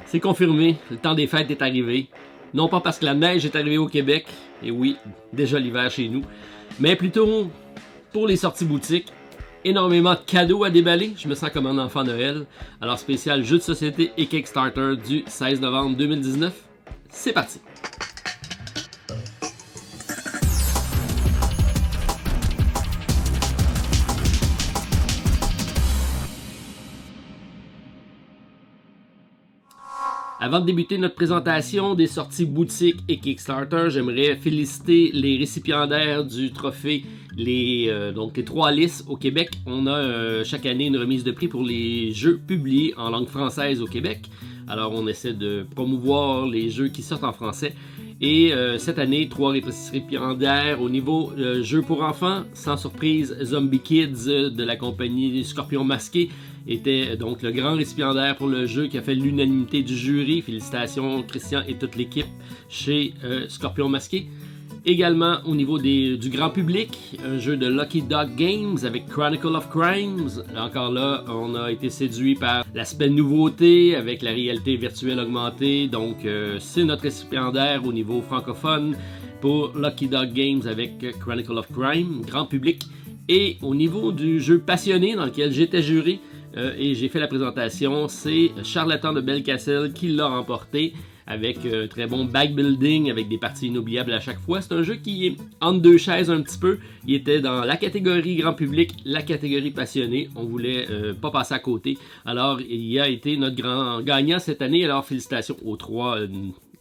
C'est confirmé, le temps des fêtes est arrivé. Non pas parce que la neige est arrivée au Québec, et oui, déjà l'hiver chez nous, mais plutôt pour les sorties boutiques. Énormément de cadeaux à déballer, je me sens comme un enfant Noël. Alors spécial jeu de société et Kickstarter du 16 novembre 2019, c'est parti! Avant de débuter notre présentation des sorties boutiques et Kickstarter, j'aimerais féliciter les récipiendaires du trophée donc les 3 Lys au Québec. On a chaque année une remise de prix pour les jeux publiés en langue française au Québec. Alors on essaie de promouvoir les jeux qui sortent en français. Et cette année, 3 récipiendaires au niveau jeux pour enfants. Sans surprise, Zombie Kids de la compagnie Scorpion Masqué était donc le grand récipiendaire pour le jeu qui a fait l'unanimité du jury. Félicitations Christian et toute l'équipe chez Scorpion Masqué. Également au niveau du grand public, un jeu de Lucky Dog Games avec Chronicle of Crimes. Encore là, on a été séduit par l'aspect nouveauté avec la réalité virtuelle augmentée. Donc c'est notre récipiendaire au niveau francophone pour Lucky Dog Games avec Chronicle of Crime, grand public. Et au niveau du jeu passionné dans lequel j'étais jury, et j'ai fait la présentation, c'est Charlatan de Belcastel qui l'a remporté avec un très bon backbuilding avec des parties inoubliables à chaque fois. C'est un jeu qui est entre deux chaises un petit peu. Il était dans la catégorie grand public, la catégorie passionné. On voulait pas passer à côté. Alors, il a été notre grand gagnant cette année. Alors, félicitations aux 3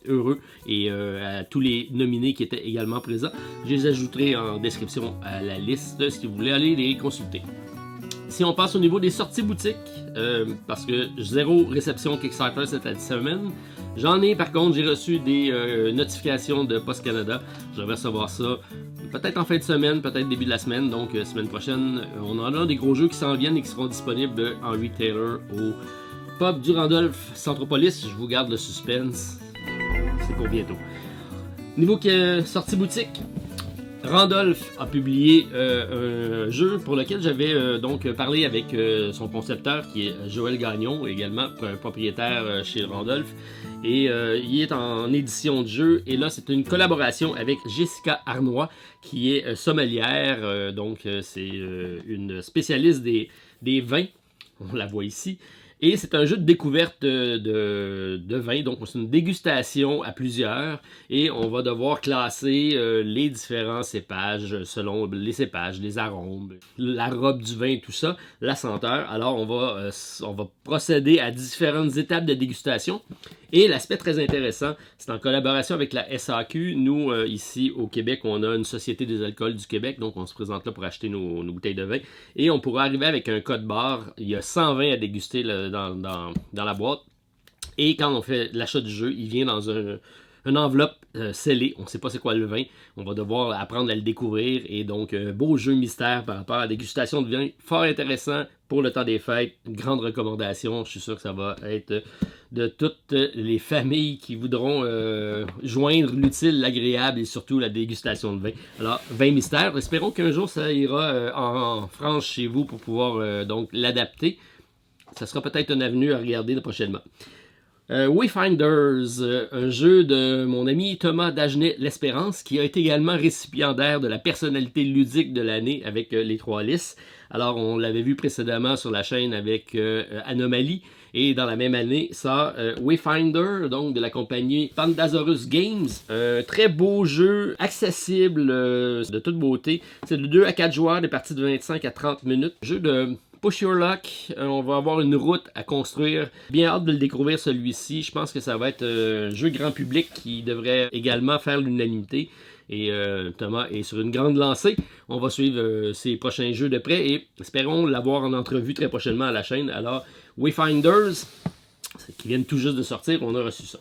heureux et à tous les nominés qui étaient également présents. Je les ajouterai en description à la liste si vous voulez aller les consulter. Si on passe au niveau des sorties boutiques, parce que 0 réception Kickstarter cette semaine, j'en ai par contre, j'ai reçu des notifications de Post Canada. Je vais recevoir ça peut-être en fin de semaine, peut-être début de la semaine. Donc semaine prochaine, on en a des gros jeux qui s'en viennent et qui seront disponibles en retailer au pub du Randolph Centropolis. Je vous garde le suspense, c'est pour bientôt. Niveau sortie boutique, Randolph a publié un jeu pour lequel j'avais donc parlé avec son concepteur qui est Joël Gagnon, également propriétaire chez Randolph. Et il est en édition de jeu. Et là, c'est une collaboration avec Jessica Arnois, qui est sommelière. Donc, c'est une spécialiste des vins. On la voit ici. Et c'est un jeu de découverte de vin, donc c'est une dégustation à plusieurs et on va devoir classer les différents cépages selon les cépages, les arômes, la robe du vin et tout ça, la senteur. Alors on va procéder à différentes étapes de dégustation et l'aspect très intéressant, c'est en collaboration avec la SAQ. Nous, ici au Québec, on a une Société des alcools du Québec, donc on se présente là pour acheter nos bouteilles de vin et on pourra arriver avec un code barre. Il y a 100 vins à déguster dans la boîte. Et quand on fait l'achat du jeu, il vient dans une enveloppe scellée. On ne sait pas c'est quoi le vin. On va devoir apprendre à le découvrir. Et donc, beau jeu mystère par rapport à la dégustation de vin. Fort intéressant pour le temps des fêtes. Une grande recommandation. Je suis sûr que ça va être de toutes les familles qui voudront joindre l'utile, l'agréable et surtout la dégustation de vin. Alors, vin mystère. Espérons qu'un jour ça ira en France chez vous pour pouvoir donc l'adapter. Ça sera peut-être une avenue à regarder prochainement. Wayfinders, un jeu de mon ami Thomas Dagenet-L'Espérance, qui a été également récipiendaire de la personnalité ludique de l'année avec les 3 Lys. Alors, on l'avait vu précédemment sur la chaîne avec Anomaly. Et dans la même année, ça, Wayfinder, donc de la compagnie Pandasaurus Games. Un très beau jeu, accessible, de toute beauté. C'est de 2 à 4 joueurs, des parties de 25 à 30 minutes. Jeu de Push Your Luck, on va avoir une route à construire. Bien hâte de le découvrir celui-ci. Je pense que ça va être un jeu grand public qui devrait également faire l'unanimité. Et Thomas est sur une grande lancée. On va suivre ses prochains jeux de près et espérons l'avoir en entrevue très prochainement à la chaîne. Alors, Wayfinders, qui viennent tout juste de sortir, on a reçu ça.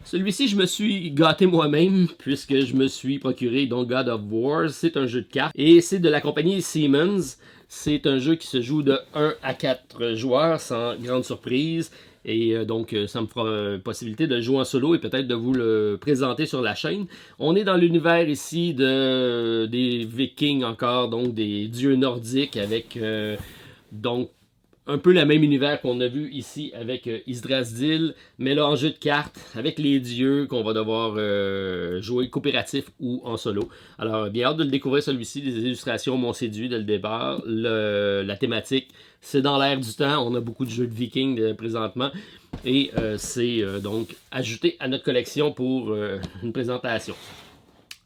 Celui-ci, je me suis gâté moi-même puisque je me suis procuré donc God of War. C'est un jeu de cartes et c'est de la compagnie Siemens. C'est un jeu qui se joue de 1 à 4 joueurs sans grande surprise. Et donc, ça me fera possibilité de jouer en solo et peut-être de vous le présenter sur la chaîne. On est dans l'univers ici des Vikings encore, donc des dieux nordiques avec donc un peu le même univers qu'on a vu ici avec Yggdrasil, mais là en jeu de cartes, avec les dieux qu'on va devoir jouer coopératif ou en solo. Alors, bien hâte de le découvrir celui-ci. Les illustrations m'ont séduit dès le départ. La thématique, c'est dans l'air du temps. On a beaucoup de jeux de vikings présentement. Et c'est donc ajouté à notre collection pour une présentation.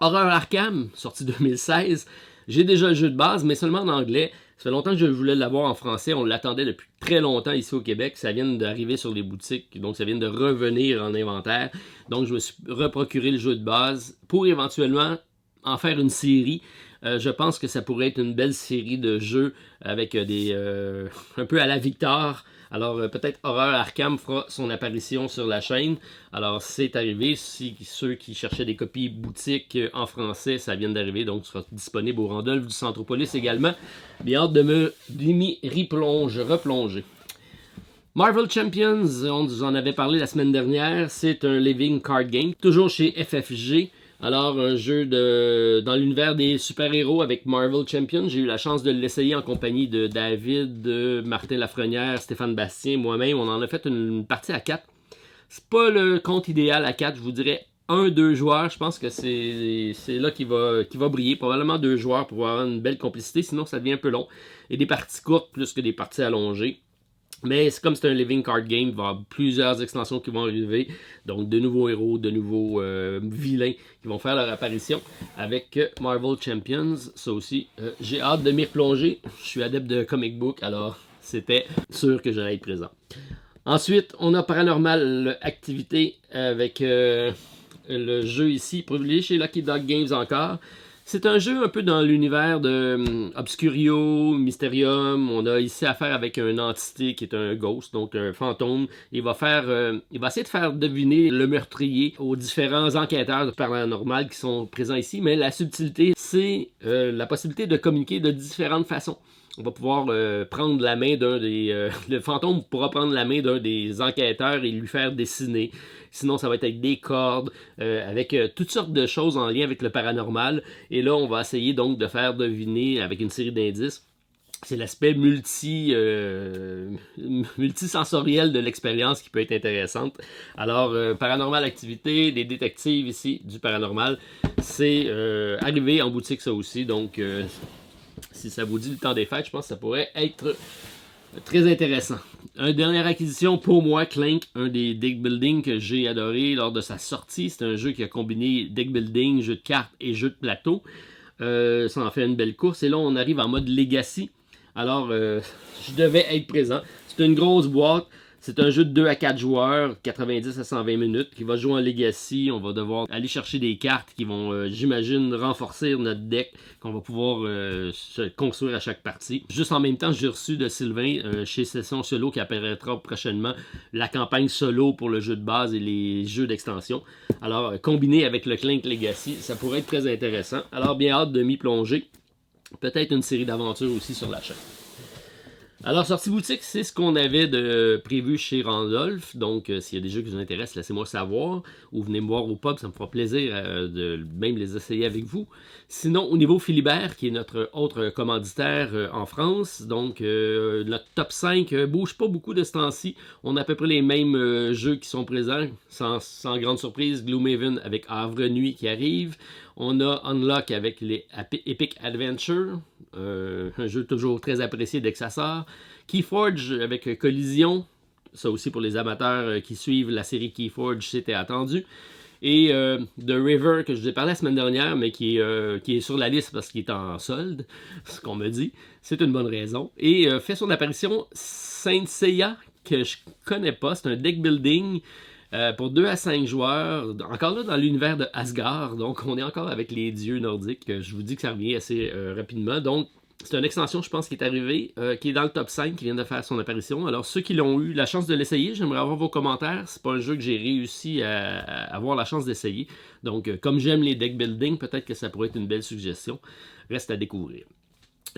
Horror Arkham, sorti 2016. J'ai déjà le jeu de base, mais seulement en anglais. Ça fait longtemps que je voulais l'avoir en français. On l'attendait depuis très longtemps ici au Québec. Ça vient d'arriver sur les boutiques, donc ça vient de revenir en inventaire. Donc je me suis reprocuré le jeu de base pour éventuellement en faire une série. Je pense que ça pourrait être une belle série de jeux avec un peu à la Victor. Alors peut-être Horror Arkham fera son apparition sur la chaîne. Alors c'est arrivé. Si ceux qui cherchaient des copies boutiques en français, ça vient d'arriver. Donc ce sera disponible au Randolph du Centropolis également. Bien hâte de m'y replonger. Marvel Champions, on vous en avait parlé la semaine dernière. C'est un living card game, toujours chez FFG. Alors, un jeu dans l'univers des super-héros avec Marvel Champions. J'ai eu la chance de l'essayer en compagnie de David, de Martin Lafrenière, Stéphane Bastien, moi-même. On en a fait une partie à 4. C'est pas le compte idéal à 4, je vous dirais 1-2 joueurs. Je pense que c'est là qu'il va briller. Probablement 2 joueurs pour avoir une belle complicité, sinon ça devient un peu long. Et des parties courtes plus que des parties allongées. Mais c'est comme c'est un living card game, il va y avoir plusieurs extensions qui vont arriver. Donc de nouveaux héros, de nouveaux vilains qui vont faire leur apparition avec Marvel Champions. Ça aussi, j'ai hâte de m'y replonger. Je suis adepte de comic book, alors c'était sûr que j'allais être présent. Ensuite, on a Paranormal Activité avec le jeu ici, privilégié chez Lucky Dog Games encore. C'est un jeu un peu dans l'univers de Obscurio, Mysterium. On a ici affaire avec une entité qui est un ghost, donc un fantôme. Il va essayer de faire deviner le meurtrier aux différents enquêteurs de paranormal qui sont présents ici. Mais la subtilité, c'est la possibilité de communiquer de différentes façons. On va pouvoir prendre la main d'un des... le fantôme pourra prendre la main d'un des enquêteurs et lui faire dessiner. Sinon, ça va être avec des cordes, avec toutes sortes de choses en lien avec le paranormal. Et là, on va essayer donc de faire deviner avec une série d'indices. C'est l'aspect multisensoriel de l'expérience qui peut être intéressante. Alors, Paranormal Activité, des détectives ici, du paranormal. C'est arrivé en boutique ça aussi, donc... si ça vous dit le temps des fêtes, je pense que ça pourrait être très intéressant. Une dernière acquisition pour moi, Clank, un des deck building que j'ai adoré lors de sa sortie. C'est un jeu qui a combiné deck building, jeu de cartes et jeu de plateau. Ça en fait une belle course. Et là, on arrive en mode Legacy. Alors, je devais être présent. C'est une grosse boîte. C'est un jeu de 2 à 4 joueurs, 90 à 120 minutes, qui va jouer en Legacy. On va devoir aller chercher des cartes qui vont, j'imagine, renforcer notre deck, qu'on va pouvoir se construire à chaque partie. Juste en même temps, j'ai reçu de Sylvain, chez Session Solo, qui apparaîtra prochainement, la campagne solo pour le jeu de base et les jeux d'extension. Alors, combiné avec le Clank Legacy, ça pourrait être très intéressant. Alors, bien hâte de m'y plonger. Peut-être une série d'aventures aussi sur la chaîne. Alors, sortie boutique, c'est ce qu'on avait de prévu chez Randolph. Donc, s'il y a des jeux qui vous intéressent, laissez-moi savoir. Ou venez me voir au pub, ça me fera plaisir de même les essayer avec vous. Sinon, au niveau Philibert, qui est notre autre commanditaire en France, donc notre top 5 bouge pas beaucoup de ce temps-ci. On a à peu près les mêmes jeux qui sont présents, sans grande surprise. Gloomhaven avec Havre Nuit qui arrive. On a Unlock avec les Epic Adventure, un jeu toujours très apprécié dès que ça sort. Keyforge avec Collision, ça aussi pour les amateurs qui suivent la série Keyforge, c'était attendu. Et The River, que je vous ai parlé la semaine dernière, mais qui est sur la liste parce qu'il est en solde, ce qu'on me dit. C'est une bonne raison. Et fait son apparition Saint Seiya, que je connais pas, c'est un deck building. Pour 2 à 5 joueurs, encore là dans l'univers de Asgard, donc on est encore avec les dieux nordiques, je vous dis que ça revient assez rapidement, donc c'est une extension je pense qui est arrivée, qui est dans le top 5, qui vient de faire son apparition. Alors ceux qui l'ont eu la chance de l'essayer, j'aimerais avoir vos commentaires, c'est pas un jeu que j'ai réussi à avoir la chance d'essayer, donc comme j'aime les deck building, peut-être que ça pourrait être une belle suggestion, reste à découvrir.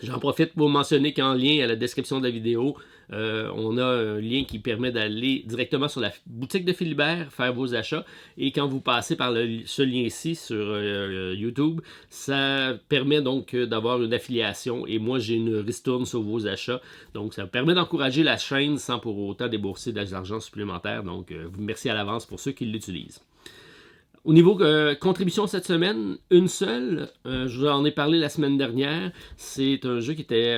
J'en profite pour mentionner qu'en lien à la description de la vidéo, On a un lien qui permet d'aller directement sur la boutique de Philibert, faire vos achats. Et quand vous passez par ce lien-ci sur YouTube, ça permet donc d'avoir une affiliation. Et moi, j'ai une ristourne sur vos achats. Donc, ça permet d'encourager la chaîne sans pour autant débourser de l'argent supplémentaire. Donc, vous merci à l'avance pour ceux qui l'utilisent. Au niveau contribution cette semaine, une seule. Je vous en ai parlé la semaine dernière. C'est un jeu qui était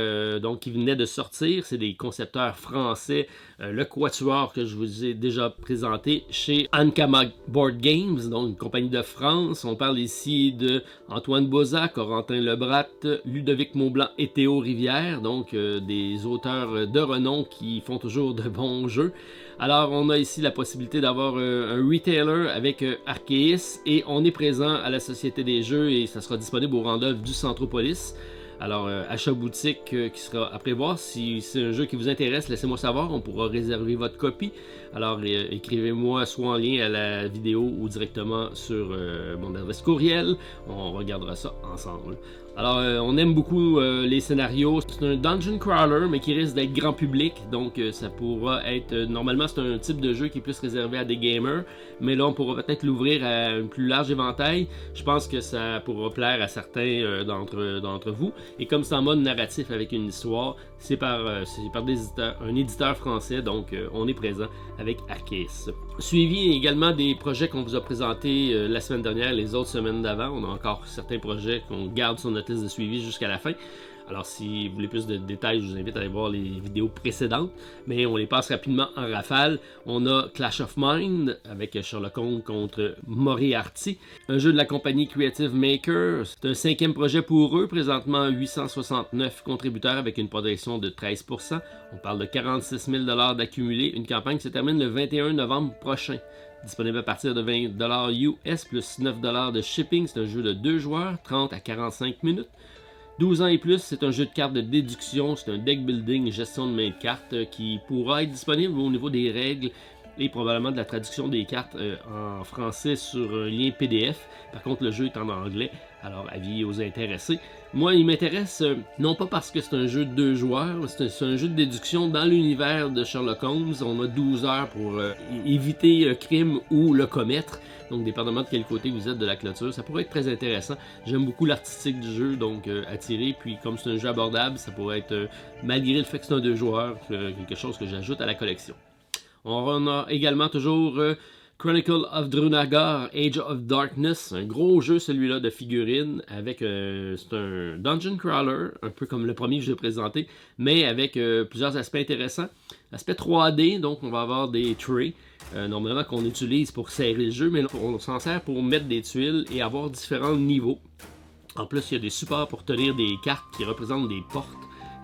qui venait de sortir. C'est des concepteurs français. Le Quatuor que je vous ai déjà présenté chez Ankama Board Games, donc une compagnie de France. On parle ici de Antoine Bozat, Corentin Lebrat, Ludovic Maublanc et Théo Rivière, donc des auteurs de renom qui font toujours de bons jeux. Alors, on a ici la possibilité d'avoir un retailer avec Arceus et on est présent à la Société des Jeux et ça sera disponible au Randolph du Centropolis. Alors, achat boutique qui sera à prévoir. Si c'est un jeu qui vous intéresse, laissez-moi savoir, on pourra réserver votre copie. Alors, écrivez-moi soit en lien à la vidéo ou directement sur mon adresse courriel. On regardera ça ensemble. Alors, on aime beaucoup les scénarios. C'est un dungeon crawler, mais qui risque d'être grand public. Donc, ça pourra être... normalement, c'est un type de jeu qui est plus réservé à des gamers. Mais là, on pourra peut-être l'ouvrir à un plus large éventail. Je pense que ça pourra plaire à certains d'entre vous. Et comme c'est en mode narratif avec une histoire, c'est par un éditeur français. Donc, on est présent avec Arceus. Suivi également des projets qu'on vous a présentés la semaine dernière, les autres semaines d'avant. On a encore certains projets qu'on garde sur notre liste de suivi jusqu'à la fin. Alors, si vous voulez plus de détails, je vous invite à aller voir les vidéos précédentes, mais on les passe rapidement en rafale. On a Clash of Mind avec Sherlock Holmes contre Moriarty, un jeu de la compagnie Creative Maker. C'est un 5e projet pour eux, présentement 869 contributeurs avec une progression de 13%. On parle de 46 000 $ d'accumulé. Une campagne qui se termine le 21 novembre prochain. Disponible à partir de 20 $ US plus 9 $ de shipping. C'est un jeu de 2 joueurs, 30 à 45 minutes. 12 ans et plus, c'est un jeu de cartes de déduction, c'est un deck building, gestion de main de cartes qui pourra être disponible au niveau des règles et probablement de la traduction des cartes en français sur un lien PDF. Par contre, le jeu est en anglais, alors avis aux intéressés. Moi, il m'intéresse non pas parce que c'est un jeu de 2 joueurs, c'est un jeu de déduction dans l'univers de Sherlock Holmes. On a 12 heures pour éviter un crime ou le commettre. Donc, dépendamment de quel côté vous êtes de la clôture, ça pourrait être très intéressant. J'aime beaucoup l'artistique du jeu, donc attiré. Puis, comme c'est un jeu abordable, ça pourrait être, malgré le fait que c'est un 2 joueurs, quelque chose que j'ajoute à la collection. On a également toujours Chronicle of Drunagar, Age of Darkness, un gros jeu celui-là de figurines avec c'est un dungeon crawler, un peu comme le premier que je vais présenter, mais avec plusieurs aspects intéressants. Aspect 3D, donc on va avoir des trays, normalement qu'on utilise pour serrer le jeu, mais là, on s'en sert pour mettre des tuiles et avoir différents niveaux. En plus, il y a des supports pour tenir des cartes qui représentent des portes.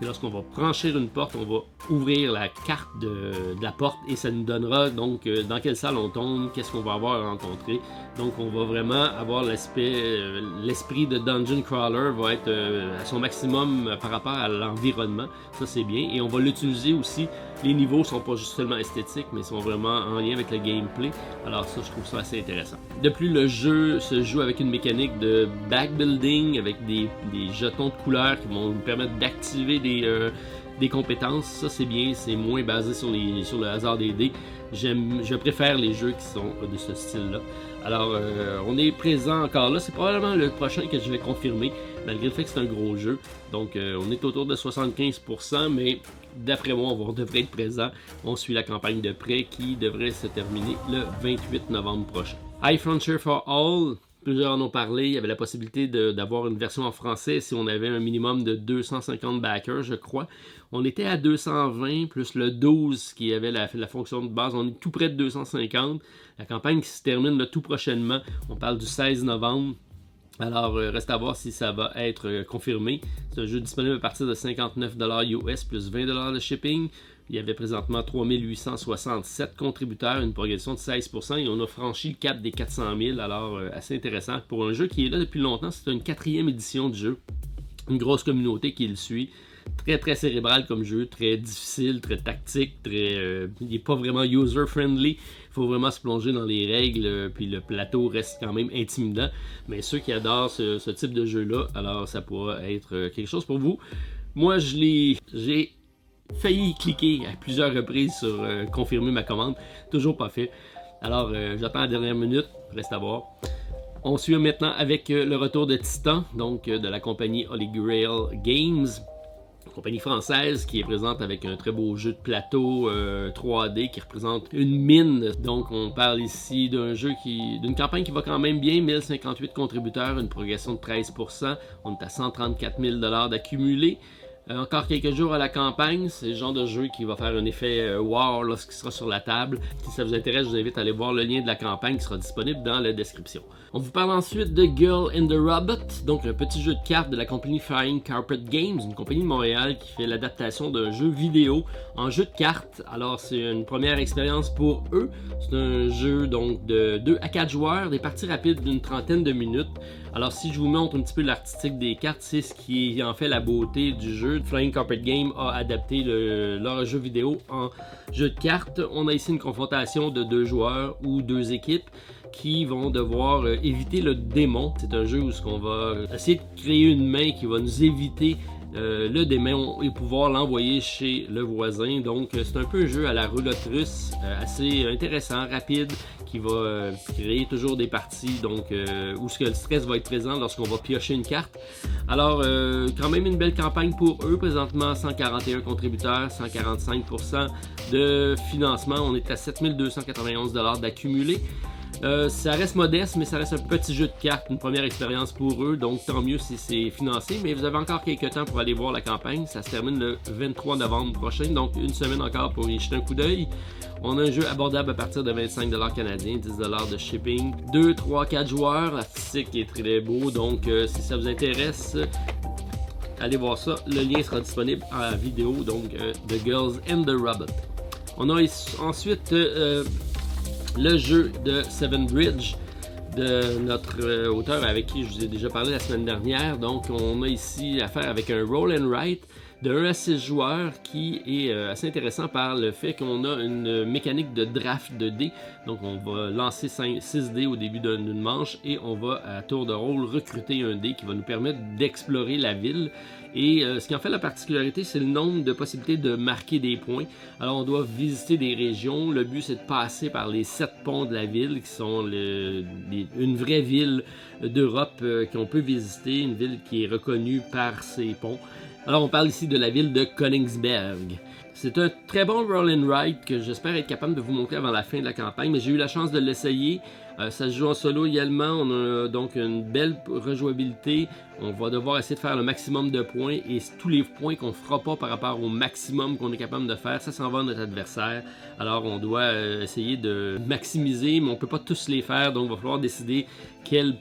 Et lorsqu'on va franchir une porte, on va ouvrir la carte de la porte et ça nous donnera donc dans quelle salle on tombe, qu'est-ce qu'on va avoir à rencontrer. Donc on va vraiment avoir l'esprit de Dungeon Crawler va être à son maximum par rapport à l'environnement. Ça c'est bien. Et on va l'utiliser aussi. Les niveaux sont pas juste seulement esthétiques, mais sont vraiment en lien avec le gameplay. Alors ça, je trouve ça assez intéressant. De plus, le jeu se joue avec une mécanique de backbuilding, avec des jetons de couleurs qui vont nous permettre d'activer des compétences. Ça, c'est bien, c'est moins basé sur le hasard des dés. Je préfère les jeux qui sont de ce style-là. Alors, on est présent encore là. C'est probablement le prochain que je vais confirmer, malgré le fait que c'est un gros jeu. Donc, on est autour de 75%, mais d'après moi, on devrait être présent. On suit la campagne de prêt qui devrait se terminer le 28 novembre prochain. High Frontier for All, plusieurs en ont parlé. Il y avait la possibilité d'avoir une version en français si on avait un minimum de 250 backers, je crois. On était à 220 plus le 12 qui avait la fonction de base. On est tout près de 250. La campagne qui se termine là, tout prochainement. On parle du 16 novembre. Alors, reste à voir si ça va être confirmé. C'est un jeu disponible à partir de 59 $ US plus 20 $ de shipping. Il y avait présentement 3867 contributeurs, une progression de 16%, et on a franchi le cap des 400 000. Alors, assez intéressant pour un jeu qui est là depuis longtemps. C'est une 4e édition du jeu. Une grosse communauté qui le suit. Très très cérébral comme jeu, très difficile, très tactique, il n'est pas vraiment user-friendly. Il faut vraiment se plonger dans les règles, puis le plateau reste quand même intimidant. Mais ceux qui adorent ce type de jeu-là, alors ça pourra être quelque chose pour vous. Moi, j'ai failli cliquer à plusieurs reprises sur confirmer ma commande. Toujours pas fait. Alors, j'attends la dernière minute. Reste à voir. On suit maintenant avec le retour de Titan, donc de la compagnie Holy Grail Games. Compagnie française qui est présente avec un très beau jeu de plateau 3D qui représente une mine. Donc on parle ici d'un jeu d'une campagne qui va quand même bien, 1058 contributeurs, une progression de 13%, on est à 134 000 $ d'accumulé. Encore quelques jours à la campagne, c'est le genre de jeu qui va faire un effet wow lorsqu'il sera sur la table. Si ça vous intéresse, je vous invite à aller voir le lien de la campagne qui sera disponible dans la description. On vous parle ensuite de Girl and the Robot, donc un petit jeu de cartes de la compagnie Flying Carpet Games, une compagnie de Montréal qui fait l'adaptation d'un jeu vidéo en jeu de cartes. Alors c'est une première expérience pour eux. C'est un jeu donc de 2 à 4 joueurs, des parties rapides d'une trentaine de minutes. Alors si je vous montre un petit peu l'artistique des cartes, c'est ce qui en fait la beauté du jeu. Flying Carpet Game a adapté leur jeu vidéo en jeu de cartes. On a ici une confrontation de 2 joueurs ou 2 équipes qui vont devoir éviter le démon. C'est un jeu où on va essayer de créer une main qui va nous éviter le démon et pouvoir l'envoyer chez le voisin. Donc c'est un peu un jeu à la roulotte russe, assez intéressant, rapide, qui va créer toujours des parties donc où le stress va être présent lorsqu'on va piocher une carte. Alors quand même une belle campagne pour eux, présentement 141 contributeurs, 145% de financement, on est à 7291 $ d'accumulé. Ça reste modeste, mais ça reste un petit jeu de cartes, une première expérience pour eux, donc tant mieux si c'est financé. Mais vous avez encore quelques temps pour aller voir la campagne. Ça se termine le 23 novembre prochain, donc une semaine encore pour y jeter un coup d'œil. On a un jeu abordable à partir de 25 $ canadiens, 10 $ de shipping, 2, 3, 4 joueurs. L'artistique est très beau, donc si ça vous intéresse, allez voir ça. Le lien sera disponible en vidéo, donc The Girls and the Robot. On a ensuite le jeu de Seven Bridge de notre auteur avec qui je vous ai déjà parlé la semaine dernière. Donc on a ici affaire avec un roll and write de 1 à 6 joueurs qui est assez intéressant par le fait qu'on a une mécanique de draft de dés. Donc on va lancer 6 dés au début d'une manche et on va à tour de rôle recruter un dé qui va nous permettre d'explorer la ville. Et ce qui en fait la particularité, c'est le nombre de possibilités de marquer des points. Alors on doit visiter des régions. Le but, c'est de passer par les 7 ponts de la ville, qui sont une vraie ville d'Europe qu'on peut visiter, une ville qui est reconnue par ses ponts. Alors on parle ici de la ville de Königsberg. C'est un très bon roll and write que j'espère être capable de vous montrer avant la fin de la campagne, mais j'ai eu la chance de l'essayer. Ça se joue en solo également, on a donc une belle rejouabilité. On va devoir essayer de faire le maximum de points et tous les points qu'on ne fera pas par rapport au maximum qu'on est capable de faire, ça s'en va à notre adversaire. Alors on doit essayer de maximiser, mais on ne peut pas tous les faire, donc il va falloir décider quelle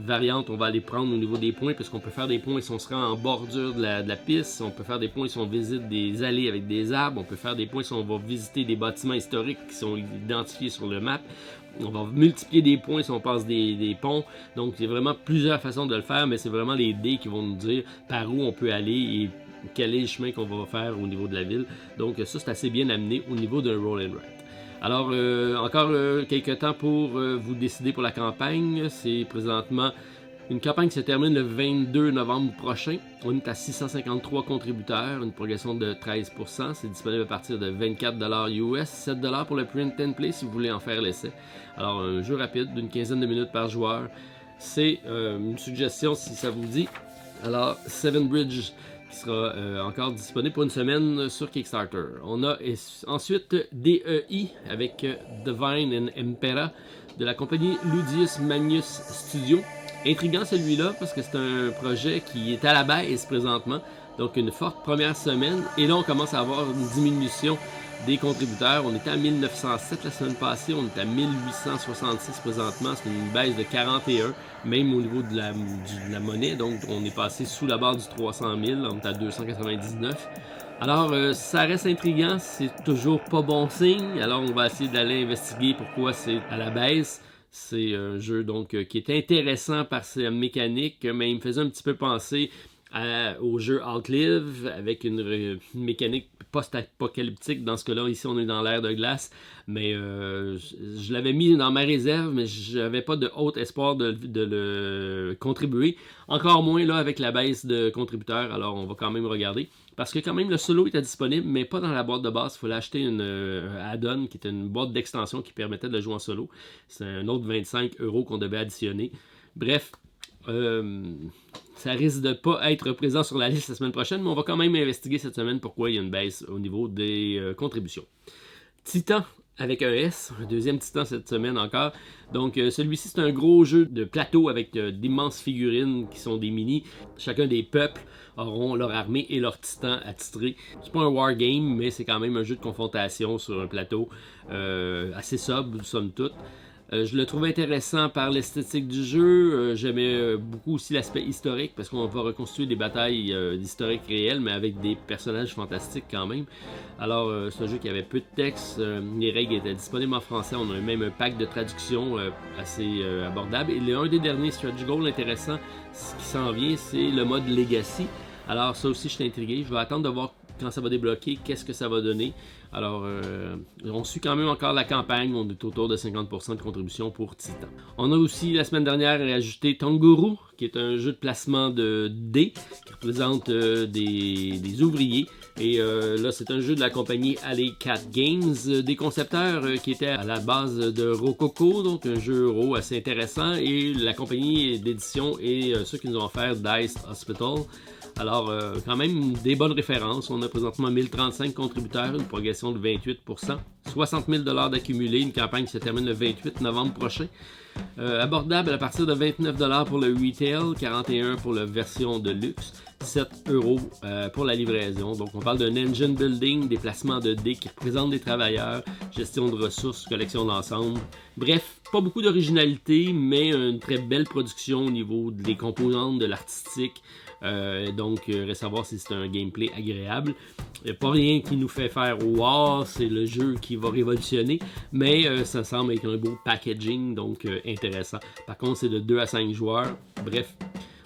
variante on va aller prendre au niveau des points, parce qu'on peut faire des points si on se rend en bordure de la piste, on peut faire des points si on visite des allées avec des arbres, on peut faire des points si on va visiter des bâtiments historiques qui sont identifiés sur le map. On va multiplier des points si on passe des ponts. Donc il y a vraiment plusieurs façons de le faire, mais c'est vraiment les dés qui vont nous dire par où on peut aller et quel est le chemin qu'on va faire au niveau de la ville. Donc ça, c'est assez bien amené au niveau d'un roll and write. Alors encore quelques temps pour vous décider pour la campagne. C'est présentement une campagne qui se termine le 22 novembre prochain. On est à 653 contributeurs, une progression de 13%. C'est disponible à partir de 24 $ US, 7 $ pour le print and play si vous voulez en faire l'essai. Alors un jeu rapide d'une quinzaine de minutes par joueur. C'est une suggestion si ça vous dit. Alors Seven Bridge qui sera encore disponible pour une semaine sur Kickstarter. On a ensuite DEI avec Divine and Impera de la compagnie Ludius Magnus Studio. Intriguant celui-là parce que c'est un projet qui est à la baisse présentement, donc une forte première semaine, et là on commence à avoir une diminution des contributeurs. On était à 1907 la semaine passée, on est à 1866 présentement, c'est une baisse de 41, même au niveau de la monnaie, donc on est passé sous la barre du 300 000, on est à 299. Alors ça reste intriguant, c'est toujours pas bon signe, alors on va essayer d'aller investiguer pourquoi c'est à la baisse. C'est un jeu donc qui est intéressant par ses mécaniques, mais il me faisait un petit peu penser au jeu Outlive avec une mécanique post-apocalyptique. Dans ce cas-là, ici on est dans l'ère de glace, mais je l'avais mis dans ma réserve, mais j'avais pas de haut espoir de le contribuer. Encore moins là avec la baisse de contributeurs, alors on va quand même regarder. parce que quand même le solo était disponible, mais pas dans la boîte de base. Il fallait acheter une add-on qui était une boîte d'extension qui permettait de le jouer en solo. C'est un autre 25 € qu'on devait additionner. Bref, ça risque de ne pas être présent sur la liste la semaine prochaine, mais on va quand même investiguer cette semaine pourquoi il y a une baisse au niveau des contributions. Titan avec un S, un deuxième Titan cette semaine encore. Donc celui-ci c'est un gros jeu de plateau avec d'immenses figurines qui sont des mini. Chacun des peuples auront leur armée et leur titan attitré. C'est pas un wargame, mais c'est quand même un jeu de confrontation sur un plateau assez sobre, somme toute. Je le trouve intéressant par l'esthétique du jeu. J'aimais beaucoup aussi l'aspect historique parce qu'on va reconstruire des batailles d'historique réel, mais avec des personnages fantastiques quand même. Alors, c'est un jeu qui avait peu de texte. Les règles étaient disponibles en français. On a même un pack de traduction assez abordable. Et un des derniers stretch goals intéressants, ce qui s'en vient, c'est le mode Legacy. Alors, ça aussi, je suis intrigué. Je vais attendre de voir quand ça va débloquer, qu'est-ce que ça va donner. Alors, on suit quand même encore la campagne. On est autour de 50% de contribution pour Titan. On a aussi, la semaine dernière, ajouté Tanguru, qui est un jeu de placement de dés, qui représente des ouvriers. Et là, c'est un jeu de la compagnie Alley Cat Games, des concepteurs qui étaient à la base de Rococo, donc un jeu euro assez intéressant. Et la compagnie d'édition et ceux qui nous ont offert Dice Hospital. Alors, quand même des bonnes références. On a présentement 1035 contributeurs, une progression de 28%, 60 000 $ d'accumulé, une campagne qui se termine le 28 novembre prochain. Abordable à partir de 29 $ pour le retail, 41 $ pour la version de luxe, 7 € pour la livraison. Donc on parle d'un engine building, des placements de dés qui représentent des travailleurs, gestion de ressources, collection d'ensemble. Bref, pas beaucoup d'originalité, mais une très belle production au niveau des composantes, de l'artistique. Donc, reste à voir si c'est un gameplay agréable. Il n'y a pas rien qui nous fait faire wow, c'est le jeu qui va révolutionner, mais ça semble être un beau packaging, donc intéressant. Par contre, c'est de 2 à 5 joueurs. Bref,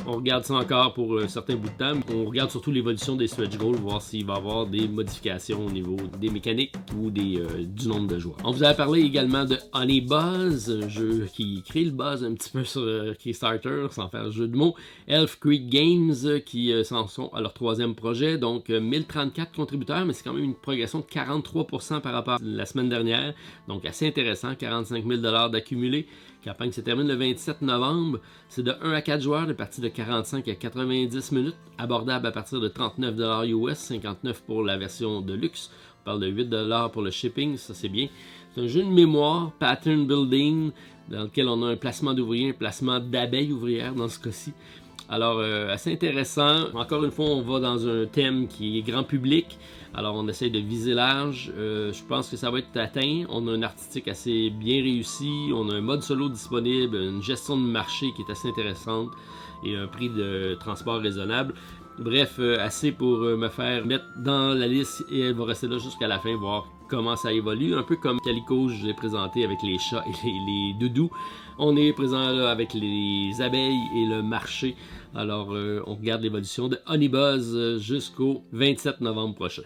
on regarde ça encore pour un certain bout de temps. On regarde surtout l'évolution des stretch goals, voir s'il va y avoir des modifications au niveau des mécaniques ou du nombre de joueurs. On vous a parlé également de Honey Buzz, un jeu qui crée le buzz un petit peu sur Kickstarter, sans faire jeu de mots. Elf Creek Games qui s'en sont à leur 3e projet, donc 1034 contributeurs, mais c'est quand même une progression de 43% par rapport à la semaine dernière, donc assez intéressant, 45 000 $ d'accumulé. La campagne se termine le 27 novembre. C'est de 1 à 4 joueurs, de parties de 45 à 90 minutes, abordable à partir de 39 $ US, 59 pour la version de luxe. On parle de 8 $ pour le shipping, ça c'est bien. C'est un jeu de mémoire, pattern building, dans lequel on a un placement d'ouvriers, un placement d'abeilles ouvrières dans ce cas-ci. Alors, assez intéressant. Encore une fois, on va dans un thème qui est grand public. Alors, on essaye de viser large. Je pense que ça va être atteint. On a un artistique assez bien réussi. On a un mode solo disponible, une gestion de marché qui est assez intéressante et un prix de transport raisonnable. Bref, assez pour me faire mettre dans la liste et elle va rester là jusqu'à la fin, voir comment ça évolue. Un peu comme Calico, je l'ai présenté avec les chats et les doudous. On est présent là avec les abeilles et le marché. Alors, on regarde l'évolution de Honey Buzz jusqu'au 27 novembre prochain.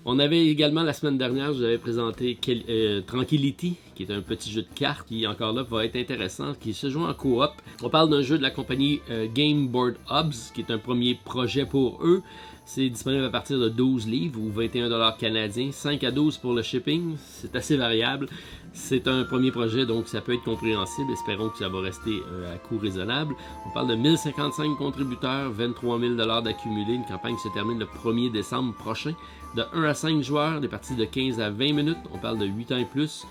On avait également la semaine dernière, je vous avais présenté Tranquility, qui est un petit jeu de cartes qui, encore là, va être intéressant, qui se joue en coop. On parle d'un jeu de la compagnie Game Board Hubs, qui est un premier projet pour eux. C'est disponible à partir de 12 livres ou 21 $ canadiens, 5 à 12 pour le shipping. C'est assez variable. C'est un premier projet, donc ça peut être compréhensible. Espérons que ça va rester à coût raisonnable. On parle de 1055 contributeurs, 23 000 $ d'accumulé. Une campagne qui se termine le 1er décembre prochain. De 1 à 5 joueurs, des parties de 15 à 20 minutes. On parle de 8 ans et plus.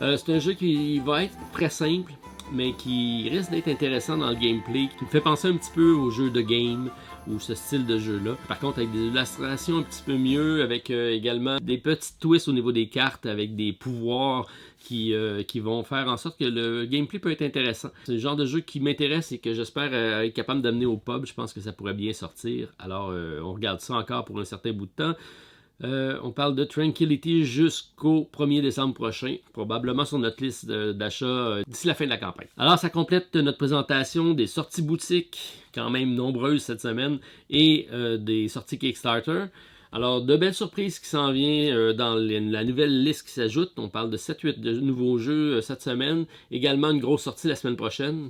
C'est un jeu qui va être très simple, mais qui risque d'être intéressant dans le gameplay, qui me fait penser un petit peu au jeu de game ou ce style de jeu-là. Par contre, avec des illustrations un petit peu mieux, avec également des petits twists au niveau des cartes, avec des pouvoirs qui vont faire en sorte que le gameplay peut être intéressant. C'est le genre de jeu qui m'intéresse et que j'espère être capable d'amener au pub. Je pense que ça pourrait bien sortir. Alors, on regarde ça encore pour un certain bout de temps. On parle de Tranquility jusqu'au 1er décembre prochain, probablement sur notre liste d'achat d'ici la fin de la campagne. Alors, ça complète notre présentation des sorties boutiques, quand même nombreuses cette semaine, et des sorties Kickstarter. Alors, de belles surprises qui s'en viennent dans la nouvelle liste qui s'ajoute. On parle de 7-8 de nouveaux jeux cette semaine. Également une grosse sortie la semaine prochaine.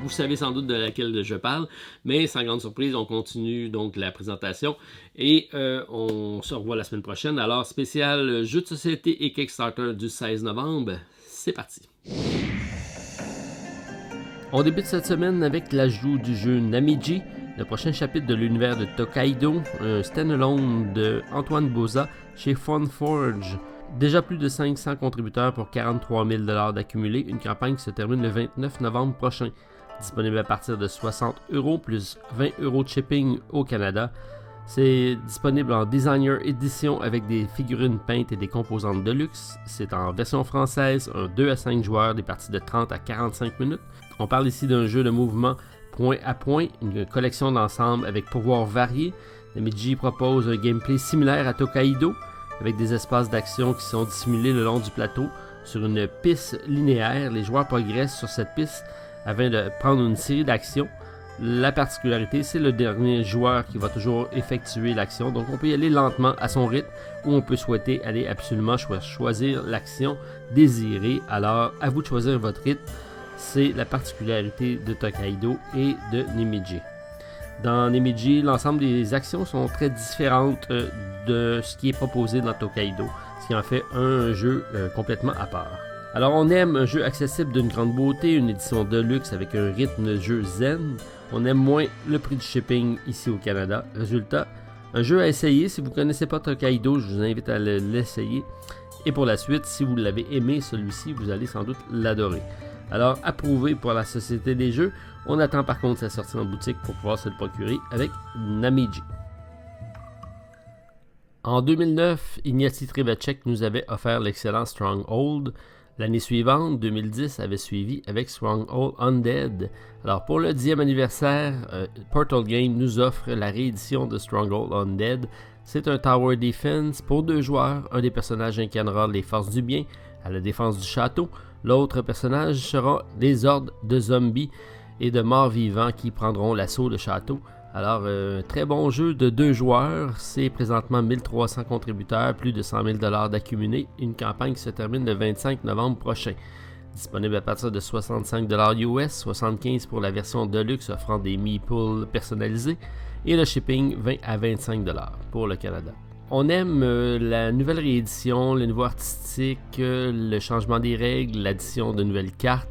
Vous savez sans doute de laquelle je parle, mais sans grande surprise, on continue donc la présentation et on se revoit la semaine prochaine. Alors, spécial jeux de société et Kickstarter du 16 novembre, c'est parti. On débute cette semaine avec l'ajout du jeu Namiji, le prochain chapitre de l'univers de Tokaido, un standalone de Antoine Bauza chez Funforge. Déjà plus de 500 contributeurs pour 43 000 $ d'accumulés, une campagne qui se termine le 29 novembre prochain. Disponible à partir de 60 € plus 20 € de shipping au Canada. C'est disponible en Designer Edition avec des figurines peintes et des composantes de luxe. C'est en version française, un 2 à 5 joueurs, des parties de 30 à 45 minutes. On parle ici d'un jeu de mouvement point à point, une collection d'ensemble avec pouvoirs variés. Namiji propose un gameplay similaire à Tokaido, avec des espaces d'action qui sont dissimulés le long du plateau. Sur une piste linéaire, les joueurs progressent sur cette piste afin de prendre une série d'actions. La particularité, c'est le dernier joueur qui va toujours effectuer l'action. Donc on peut y aller lentement à son rythme ou on peut souhaiter aller absolument choisir l'action désirée. Alors à vous de choisir votre rythme. C'est la particularité de Tokaido et de Namiji. Dans Namiji, l'ensemble des actions sont très différentes de ce qui est proposé dans Tokaido, ce qui en fait un jeu complètement à part. Alors on aime un jeu accessible d'une grande beauté, une édition de luxe avec un rythme de jeu zen. On aime moins le prix du shipping ici au Canada. Résultat, un jeu à essayer. Si vous ne connaissez pas Tokaido, je vous invite à l'essayer. Et pour la suite, si vous l'avez aimé celui-ci, vous allez sans doute l'adorer. Alors, approuvé pour la Société des jeux. On attend par contre sa sortie en boutique pour pouvoir se le procurer avec Namiji. En 2009, Ignacy Trevacek nous avait offert l'excellent Stronghold. L'année suivante, 2010, avait suivi avec Stronghold Undead. Alors pour le 10e anniversaire, Portal Games nous offre la réédition de Stronghold Undead. C'est un Tower Defense pour 2 joueurs. Un des personnages incarnera les forces du bien à la défense du château. L'autre personnage sera les hordes de zombies et de morts vivants qui prendront l'assaut du château. Alors, très bon jeu de 2 joueurs, c'est présentement 1300 contributeurs, plus de 100 000 $ d'accumulés, une campagne qui se termine le 25 novembre prochain. Disponible à partir de 65 $ US, 75 pour la version Deluxe offrant des meeples personnalisés, et le shipping 20 à 25 $ pour le Canada. On aime la nouvelle réédition, le niveau artistique, le changement des règles, l'addition de nouvelles cartes,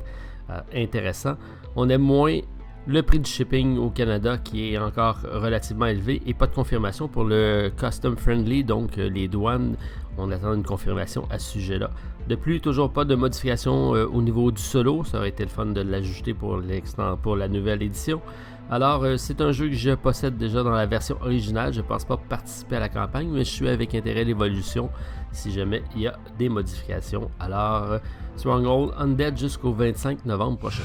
intéressant. On aime moins le prix du shipping au Canada qui est encore relativement élevé et pas de confirmation pour le custom friendly, donc les douanes, on attend une confirmation à ce sujet-là. De plus, toujours pas de modification au niveau du solo, ça aurait été le fun de l'ajouter pour la nouvelle édition. Alors, c'est un jeu que je possède déjà dans la version originale, je ne pense pas participer à la campagne, mais je suis avec intérêt l'évolution si jamais il y a des modifications. Alors, Stronghold Undead jusqu'au 25 novembre prochain.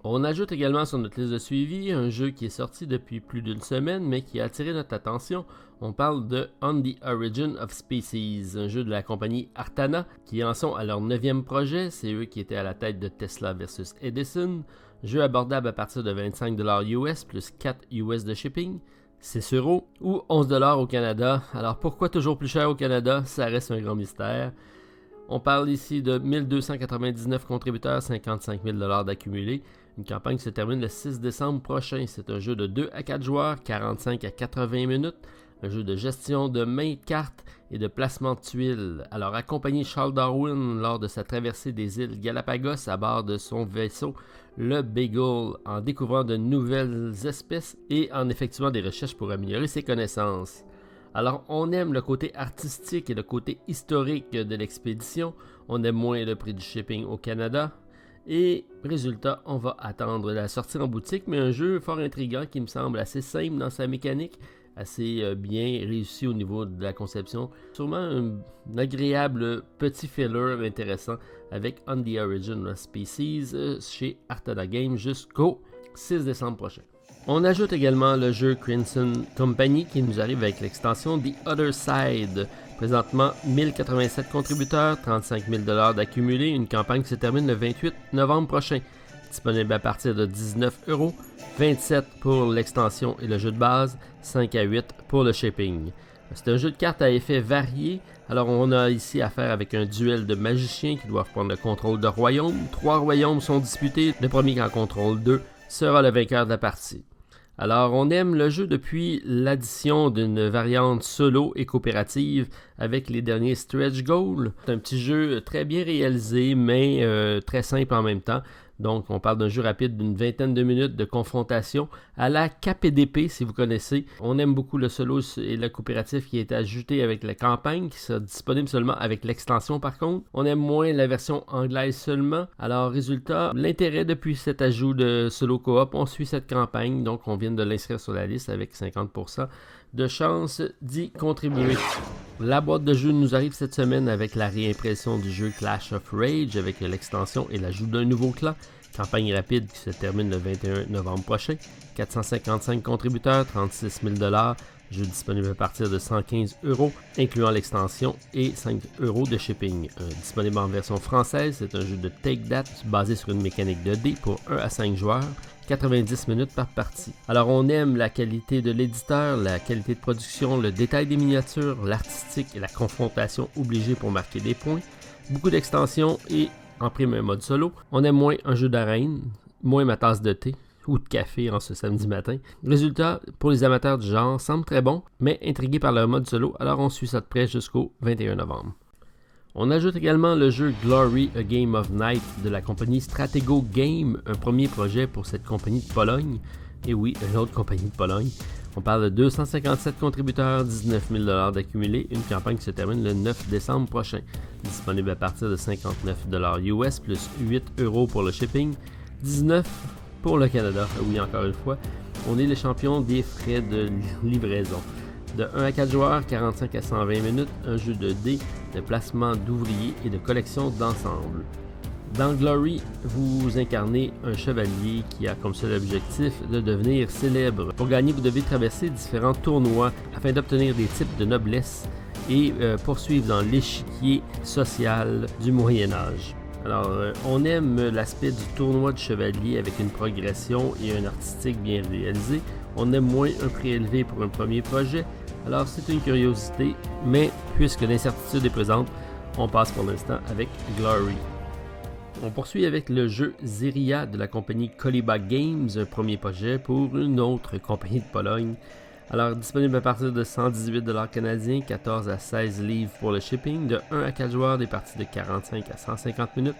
On ajoute également sur notre liste de suivi un jeu qui est sorti depuis plus d'une semaine mais qui a attiré notre attention. On parle de On the Origin of Species, un jeu de la compagnie Artana qui en sont à leur 9e projet. C'est eux qui étaient à la tête de Tesla vs Edison. Jeu abordable à partir de 25 $ US plus 4 US de shipping, 6 € ou 11 $ au Canada. Alors pourquoi toujours plus cher au Canada? Ça reste un grand mystère. On parle ici de 1299 contributeurs, 55 000 $ d'accumulés. Une campagne qui se termine le 6 décembre prochain. C'est un jeu de 2 à 4 joueurs, 45 à 80 minutes. Un jeu de gestion de main de cartes et de placement de tuiles. Alors, accompagner Charles Darwin lors de sa traversée des îles Galapagos à bord de son vaisseau, le Beagle, en découvrant de nouvelles espèces et en effectuant des recherches pour améliorer ses connaissances. Alors, on aime le côté artistique et le côté historique de l'expédition. On aime moins le prix du shipping au Canada. Et résultat, on va attendre la sortie en boutique, mais un jeu fort intriguant qui me semble assez simple dans sa mécanique, assez bien réussi au niveau de la conception. Sûrement un agréable petit filler intéressant avec On the Origin of Species chez Artana Games jusqu'au 6 décembre prochain. On ajoute également le jeu Crimson Company qui nous arrive avec l'extension The Other Side. Présentement, 1087 contributeurs, 35 000 $ d'accumulés, une campagne qui se termine le 28 novembre prochain. disponible à partir de 19€, 27 pour l'extension et le jeu de base, 5 à 8 pour le shipping. C'est un jeu de cartes à effets variés. Alors on a ici affaire avec un duel de magiciens qui doivent prendre le contrôle de royaumes. 3 royaumes sont disputés, le premier qui en contrôle 2 sera le vainqueur de la partie. Alors on aime le jeu depuis l'addition d'une variante solo et coopérative avec les derniers stretch goals. C'est un petit jeu très bien réalisé mais très simple en même temps. Donc on parle d'un jeu rapide d'une vingtaine de minutes de confrontation à la KPDP si vous connaissez. On aime beaucoup le solo et le coopératif qui est ajouté avec la campagne qui sera disponible seulement avec l'extension par contre. On aime moins la version anglaise seulement. Alors résultat, l'intérêt depuis cet ajout de solo coop, on suit cette campagne donc on vient de l'inscrire sur la liste avec 50% de chance d'y contribuer. La boîte de jeu nous arrive cette semaine avec la réimpression du jeu Clash of Rage avec l'extension et l'ajout d'un nouveau clan. Campagne rapide qui se termine le 21 novembre prochain. 455 contributeurs, 36 000 $. Jeu disponible à partir de 115€, incluant l'extension et 5€ de shipping. Disponible en version française, c'est un jeu de Take That basé sur une mécanique de dés pour 1 à 5 joueurs. 90 minutes par partie. Alors on aime la qualité de l'éditeur, la qualité de production, le détail des miniatures, l'artistique et la confrontation obligée pour marquer des points. Beaucoup d'extensions et en prime un mode solo. On aime moins un jeu d'arène, moins ma tasse de thé ou de café en ce samedi matin. Résultat, pour les amateurs du genre, semble très bon, mais intrigué par leur mode solo, alors on suit ça de près jusqu'au 21 novembre. On ajoute également le jeu Glory, A Game of Night de la compagnie Stratego Game, un premier projet pour cette compagnie de Pologne. Et oui, une autre compagnie de Pologne. On parle de 257 contributeurs, 19 000 $ d'accumulés, une campagne qui se termine le 9 décembre prochain. Disponible à partir de 59 $ US plus 8€ pour le shipping, 19 pour le Canada. Oui, encore une fois, on est les champions des frais de livraison. De 1 à 4 joueurs, 45 à 120 minutes, un jeu de dés, de placement d'ouvriers et de collection d'ensemble. Dans Glory, vous incarnez un chevalier qui a comme seul objectif de devenir célèbre. Pour gagner, vous devez traverser différents tournois afin d'obtenir des types de noblesse et poursuivre dans l'échiquier social du Moyen-Âge. Alors, on aime l'aspect du tournoi de chevalier avec une progression et un artistique bien réalisé. On aime moins un prix élevé pour un premier projet. Alors, c'est une curiosité, mais puisque l'incertitude est présente, on passe pour l'instant avec Glory. On poursuit avec le jeu Ziria de la compagnie Koliba Games, un premier projet pour une autre compagnie de Pologne. Alors, disponible à partir de 118 $ canadiens, 14 à 16 livres pour le shipping, de 1 à 4 joueurs, des parties de 45 à 150 minutes.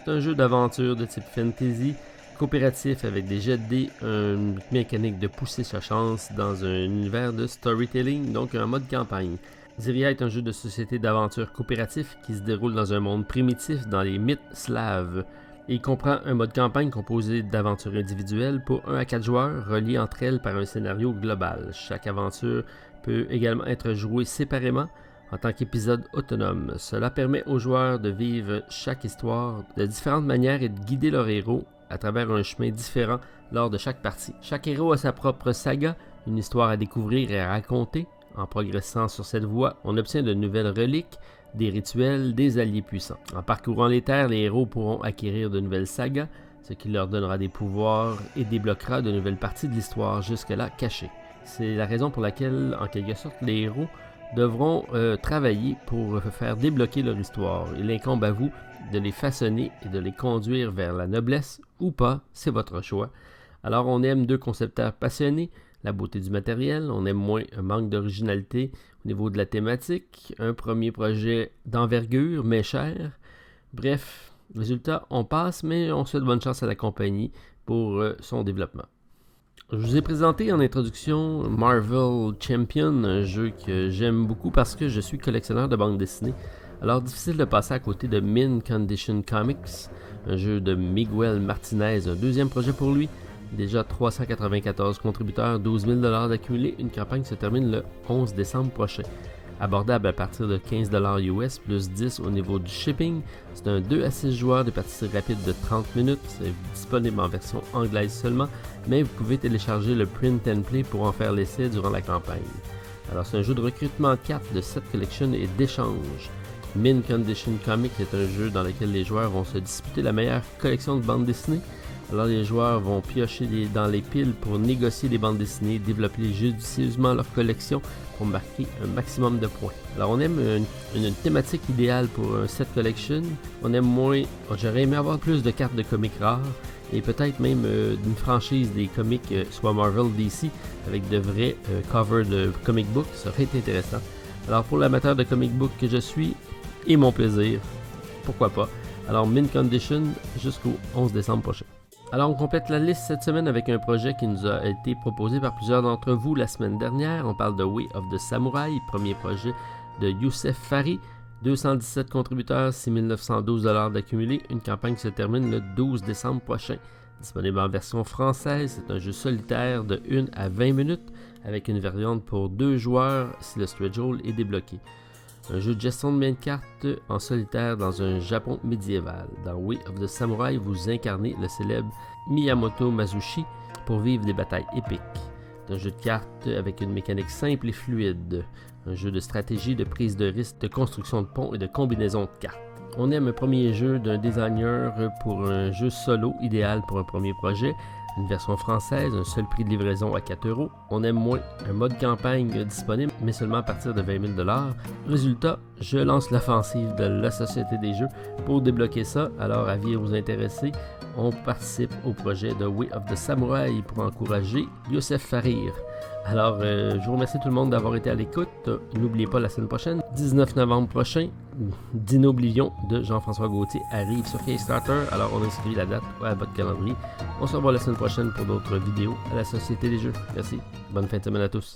C'est un jeu d'aventure de type fantasy, coopératif avec des jets de dés, une mécanique de pousser sa chance dans un univers de storytelling, donc un mode campagne. Ziria est un jeu de société d'aventure coopératif qui se déroule dans un monde primitif dans les mythes slaves. Il comprend un mode campagne composé d'aventures individuelles pour 1 à 4 joueurs reliées entre elles par un scénario global. Chaque aventure peut également être jouée séparément en tant qu'épisode autonome. Cela permet aux joueurs de vivre chaque histoire de différentes manières et de guider leur héros à travers un chemin différent lors de chaque partie. Chaque héros a sa propre saga, une histoire à découvrir et à raconter. En progressant sur cette voie, on obtient de nouvelles reliques, des rituels, des alliés puissants. En parcourant les terres, les héros pourront acquérir de nouvelles sagas, ce qui leur donnera des pouvoirs et débloquera de nouvelles parties de l'histoire jusque-là cachées. C'est la raison pour laquelle, en quelque sorte, les héros devront travailler pour faire débloquer leur histoire. Il incombe à vous de les façonner et de les conduire vers la noblesse ou pas, c'est votre choix. Alors on aime deux concepteurs passionnés, la beauté du matériel, on aime moins un manque d'originalité au niveau de la thématique, un premier projet d'envergure mais cher. Bref, résultat, on passe mais on souhaite bonne chance à la compagnie pour son développement. Je vous ai présenté en introduction Marvel Champion, un jeu que j'aime beaucoup parce que je suis collectionneur de bandes dessinées. Alors difficile de passer à côté de Mint Condition Comics, un jeu de Miguel Martinez, un deuxième projet pour lui. Déjà 394 contributeurs, 12 000 $ d'accumulés, une campagne se termine le 11 décembre prochain. Abordable à partir de 15 $ US plus 10 au niveau du shipping. C'est un 2 à 6 joueurs de partie rapide de 30 minutes. C'est disponible en version anglaise seulement, mais vous pouvez télécharger le print and play pour en faire l'essai durant la campagne. Alors c'est un jeu de recrutement 4 de set collection et d'échange. Mint Condition Comics est un jeu dans lequel les joueurs vont se disputer la meilleure collection de bandes dessinées. Alors les joueurs vont piocher dans les piles pour négocier des bandes dessinées, développer judicieusement leur collection pour marquer un maximum de points. Alors on aime une thématique idéale pour un set collection. On aime moins, j'aurais aimé avoir plus de cartes de comics rares et peut-être même d'une franchise des comics, soit Marvel, DC, avec de vrais covers de comic book, ça aurait été intéressant. Alors pour l'amateur de comic book que je suis, et mon plaisir, pourquoi pas. Alors mint condition jusqu'au 11 décembre prochain. Alors on complète la liste cette semaine avec un projet qui nous a été proposé par plusieurs d'entre vous la semaine dernière. On parle de Way of the Samurai, premier projet de Youssef Fari. 217 contributeurs, 6 912 $ d'accumulé. Une campagne qui se termine le 12 décembre prochain. Disponible en version française, c'est un jeu solitaire de 1 à 20 minutes avec une variante pour 2 joueurs si le stretch goal est débloqué. Un jeu de gestion de main de cartes en solitaire dans un Japon médiéval. Dans Way of the Samurai, vous incarnez le célèbre Miyamoto Mazushi pour vivre des batailles épiques. C'est un jeu de cartes avec une mécanique simple et fluide. Un jeu de stratégie, de prise de risque, de construction de ponts et de combinaison de cartes. On aime un premier jeu d'un designer pour un jeu solo idéal pour un premier projet. Une version française, un seul prix de livraison à 4 €. On aime moins un mode campagne disponible, mais seulement à partir de 20 000 $. Résultat, je lance l'offensive de la Société des Jeux pour débloquer ça. Alors, avis à vous intéresser, on participe au projet de Way of the Samurai pour encourager Youssef Farir. Alors, je vous remercie tout le monde d'avoir été à l'écoute. N'oubliez pas la semaine prochaine, 19 novembre prochain, Dinoblivion de Jean-François Gauthier arrive sur Kickstarter. Alors, on inscrit la date à votre calendrier. On se revoit la semaine prochaine pour d'autres vidéos à la Société des Jeux. Merci. Bonne fin de semaine à tous.